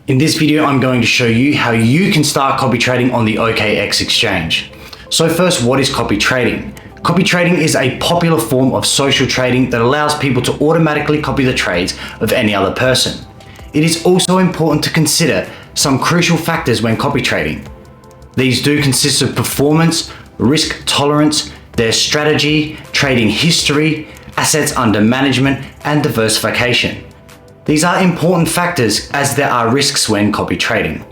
In this video, I'm going to show you how you can start copy trading on the OKX Exchange. So first, what is copy trading? Copy trading is a popular form of social trading that allows people to automatically copy the trades of any other person. It is also important to consider some crucial factors when copy trading. These do consist of performance, risk tolerance, their strategy, trading history, assets under management, and diversification. These are important factors as there are risks when copy trading.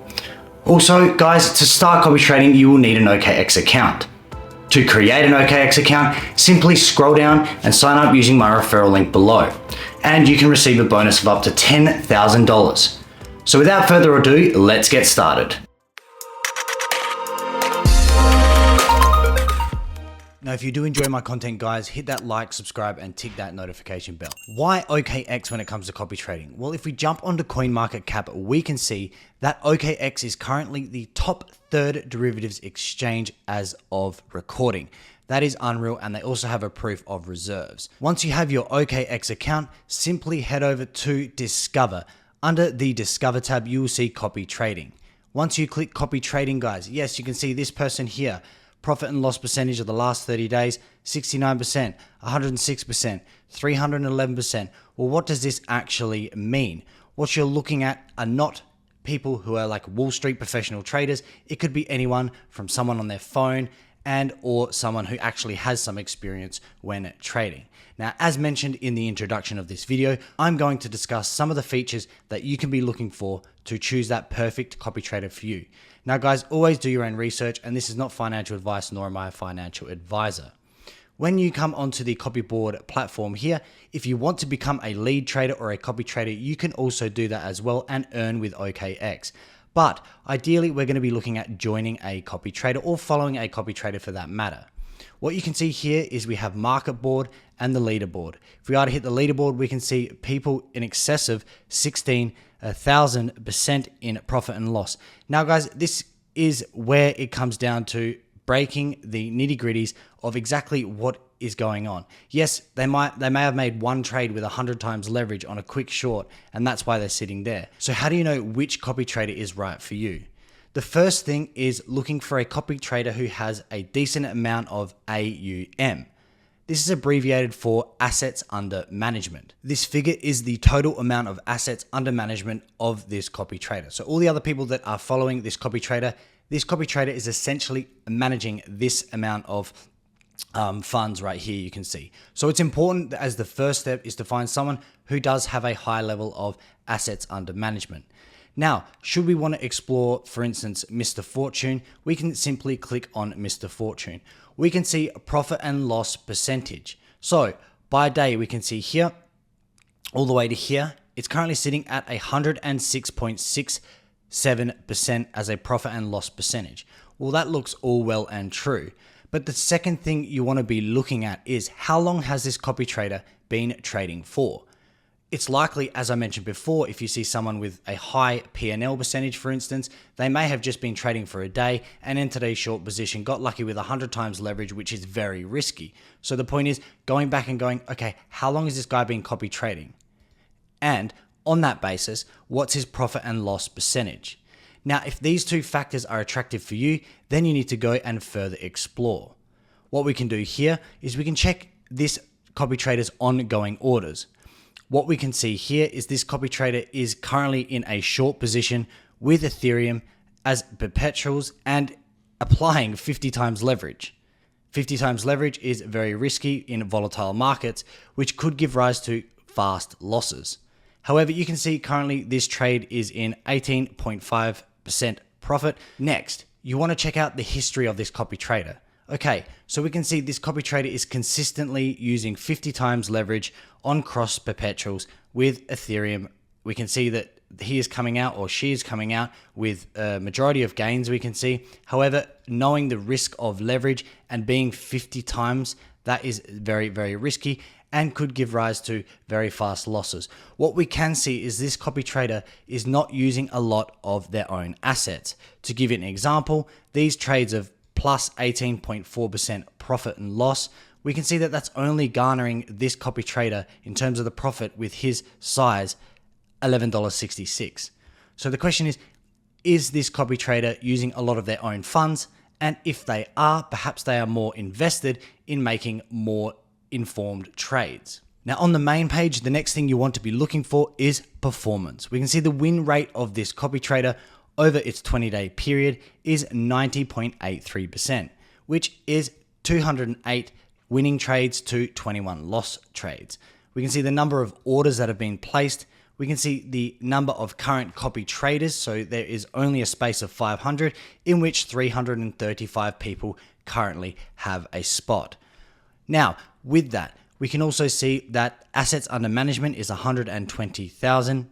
Also, guys, to start copy trading, you will need an OKX account. To create an OKX account, simply scroll down and sign up using my referral link below, and you can receive a bonus of up to $10,000. So without further ado, let's get started. Now, if you do enjoy my content, guys, hit that like, subscribe, and tick that notification bell. Why OKX when it comes to copy trading? Well, if we jump onto CoinMarketCap, we can see that OKX is currently the top third derivatives exchange as of recording. That is unreal, and they also have a proof of reserves. Once you have your OKX account, simply head over to Discover. Under the Discover tab, you will see copy trading. Once you click copy trading, guys, yes, you can see this person here. Profit and loss percentage of the last 30 days, 69%, 106%, 311%. Well, what does this actually mean? What you're looking at are not people who are like Wall Street professional traders. It could be anyone from someone on their phone and or someone who actually has some experience when trading. Now, as mentioned in the introduction of this video, I'm going to discuss some of the features that you can be looking for to choose that perfect copy trader for you. Now, guys, always do your own research, and this is not financial advice, nor am I a financial advisor. When you come onto the copyboard platform here, if you want to become a lead trader or a copy trader, you can also do that as well and earn with OKX. But ideally, we're going to be looking at joining a copy trader or following a copy trader for that matter. What you can see here is we have market board and the leaderboard. If we are to hit the leaderboard, we can see people in excess of 16,000% in profit and loss. Now, guys, this is where it comes down to breaking the nitty-gritties of exactly what is going on. Yes, they may have made one trade with 100 times leverage on a quick short, and that's why they're sitting there. So how do you know which copy trader is right for you? The first thing is looking for a copy trader who has a decent amount of AUM. This is abbreviated for assets under management. This figure is the total amount of assets under management of this copy trader. So all the other people that are following this copy trader is essentially managing this amount of funds right here, you can see. So it's important as the first step is to find someone who does have a high level of assets under management. Now, should we want to explore, for instance, Mr. Fortune, we can simply click on Mr. Fortune. We can see profit and loss percentage. So by day, we can see here, all the way to here, it's currently sitting at 106.67% as a profit and loss percentage. Well, that looks all well and true. But the second thing you want to be looking at is how long has this copy trader been trading for? It's likely, as I mentioned before, if you see someone with a high P&L percentage, for instance, they may have just been trading for a day and entered a short position, got lucky with 100 times leverage, which is very risky. So the point is going back and going, okay, how long has this guy been copy trading? And on that basis, what's his profit and loss percentage? Now, if these two factors are attractive for you, then you need to go and further explore. What we can do here is we can check this copy trader's ongoing orders. What we can see here is this copy trader is currently in a short position with Ethereum as perpetuals and applying 50 times leverage. 50 times leverage is very risky in volatile markets, which could give rise to fast losses. However, you can see currently this trade is in 18.5% profit. Next, you want to check out the history of this copy trader. Okay, so we can see this copy trader is consistently using 50 times leverage on cross perpetuals with Ethereum. We can see that he is coming out or she is coming out with a majority of gains, we can see. However, knowing the risk of leverage and being 50 times, that is very, very risky and could give rise to very fast losses. What we can see is this copy trader is not using a lot of their own assets. To give you an example, these trades of plus 18.4% profit and loss, we can see that that's only garnering this copy trader in terms of the profit with his size, $11.66. So the question is this copy trader using a lot of their own funds? And if they are, perhaps they are more invested in making more informed trades. Now on the main page, the next thing you want to be looking for is performance. We can see the win rate of this copy trader over its 20-day period is 90.83%, which is 208 winning trades to 21 loss trades. We can see the number of orders that have been placed. We can see the number of current copy traders. So there is only a space of 500 in which 335 people currently have a spot. Now, with that, we can also see that assets under management is 120,000,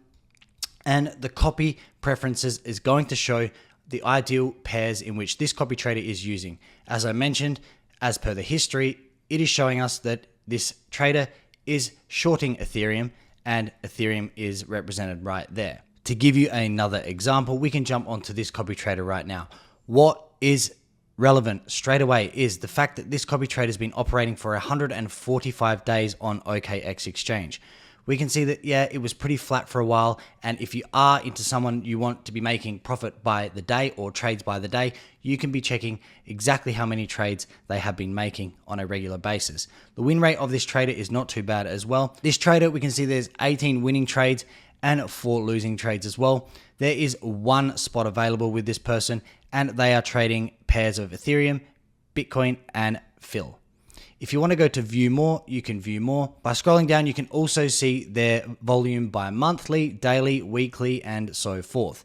and the copy preferences is going to show the ideal pairs in which this copy trader is using. As I mentioned, as per the history, it is showing us that this trader is shorting Ethereum, and Ethereum is represented right there. To give you another example, we can jump onto this copy trader right now. What is relevant straight away is the fact that this copy trader has been operating for 145 days on OKX Exchange. We can see that, yeah, it was pretty flat for a while. And if you are into someone you want to be making profit by the day or trades by the day, you can be checking exactly how many trades they have been making on a regular basis. The win rate of this trader is not too bad as well. This trader, we can see there's 18 winning trades and 4 losing trades as well. There is 1 spot available with this person, and they are trading pairs of Ethereum, Bitcoin, and Phil. If you want to go to view more, you can view more. By scrolling down, you can also see their volume by monthly, daily, weekly, and so forth.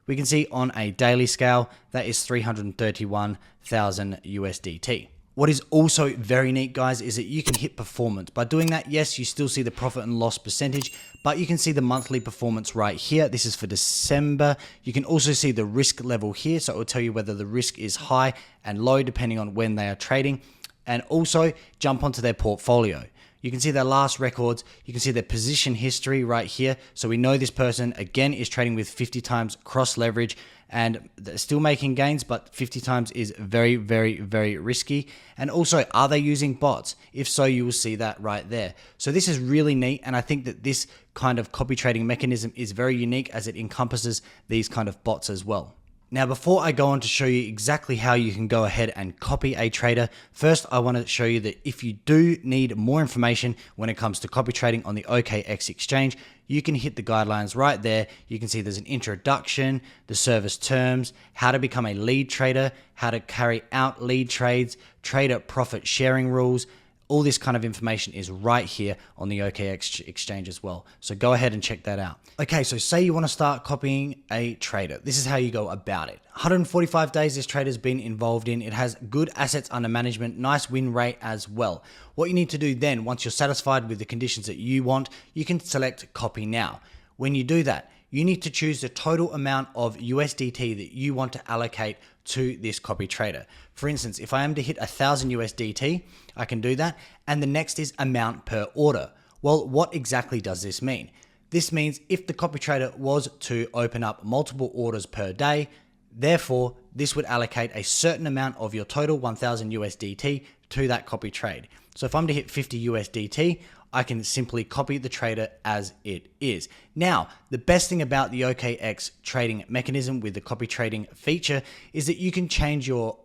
We can see on a daily scale, that is 331,000 USDT. What is also very neat, guys, is that you can hit performance. By doing that, yes, you still see the profit and loss percentage, but you can see the monthly performance right here. This is for December. You can also see the risk level here. So it will tell you whether the risk is high and low depending on when they are trading. And also jump onto their portfolio. You can see their last records. You can see their position history right here. So we know this person, again, is trading with 50 times cross leverage, and they're still making gains, but 50 times is very, very, very risky. And also, are they using bots? If so, you will see that right there. So this is really neat. And I think that this kind of copy trading mechanism is very unique as it encompasses these kind of bots as well. Now, before I go on to show you exactly how you can go ahead and copy a trader, first I want to show you that if you do need more information when it comes to copy trading on the OKX Exchange, you can hit the guidelines right there. You can see there's an introduction, the service terms, how to become a lead trader, how to carry out lead trades, trader profit sharing rules. All this kind of information is right here on the OKX Exchange as well. So go ahead and check that out. Okay, so say you want to start copying a trader. This is how you go about it. 145 days this trader's been involved in. It has good assets under management, nice win rate as well. What you need to do then, once you're satisfied with the conditions that you want, you can select copy now. When you do that, you need to choose the total amount of USDT that you want to allocate to this copy trader. For instance, if I am to hit 1,000 USDT, I can do that. And the next is amount per order. Well, what exactly does this mean? This means if the copy trader was to open up multiple orders per day, therefore, this would allocate a certain amount of your total 1,000 USDT to that copy trade. So if I'm to hit 50 USDT, I can simply copy the trader as it is. Now, the best thing about the OKX trading mechanism with the copy trading feature is that you can change your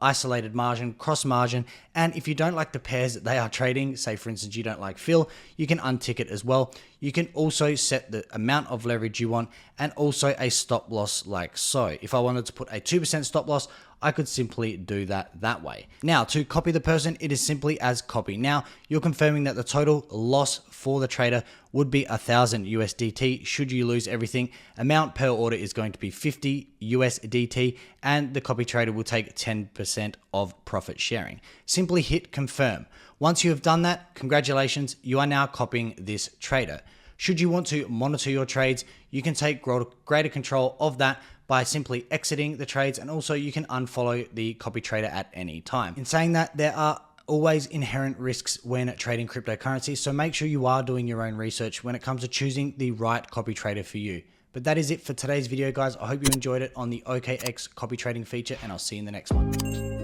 isolated margin, cross margin, and if you don't like the pairs that they are trading, say for instance you don't like Phil, you can untick it as well. You can also set the amount of leverage you want and also a stop loss like so. If I wanted to put a 2% stop loss, I could simply do that way. Now, to copy the person, it is simply as copy. Now, you're confirming that the total loss for the trader would be 1,000 USDT. Should you lose everything, amount per order is going to be 50 USDT, and the copy trader will take 10% of profit sharing. Simply hit confirm. Once you have done that, congratulations, you are now copying this trader. Should you want to monitor your trades, you can take greater control of that by simply exiting the trades, and also you can unfollow the copy trader at any time. In saying that, there are always inherent risks when trading cryptocurrency, so make sure you are doing your own research when it comes to choosing the right copy trader for you. But that is it for today's video, guys. I hope you enjoyed it on the OKX copy trading feature, and I'll see you in the next one.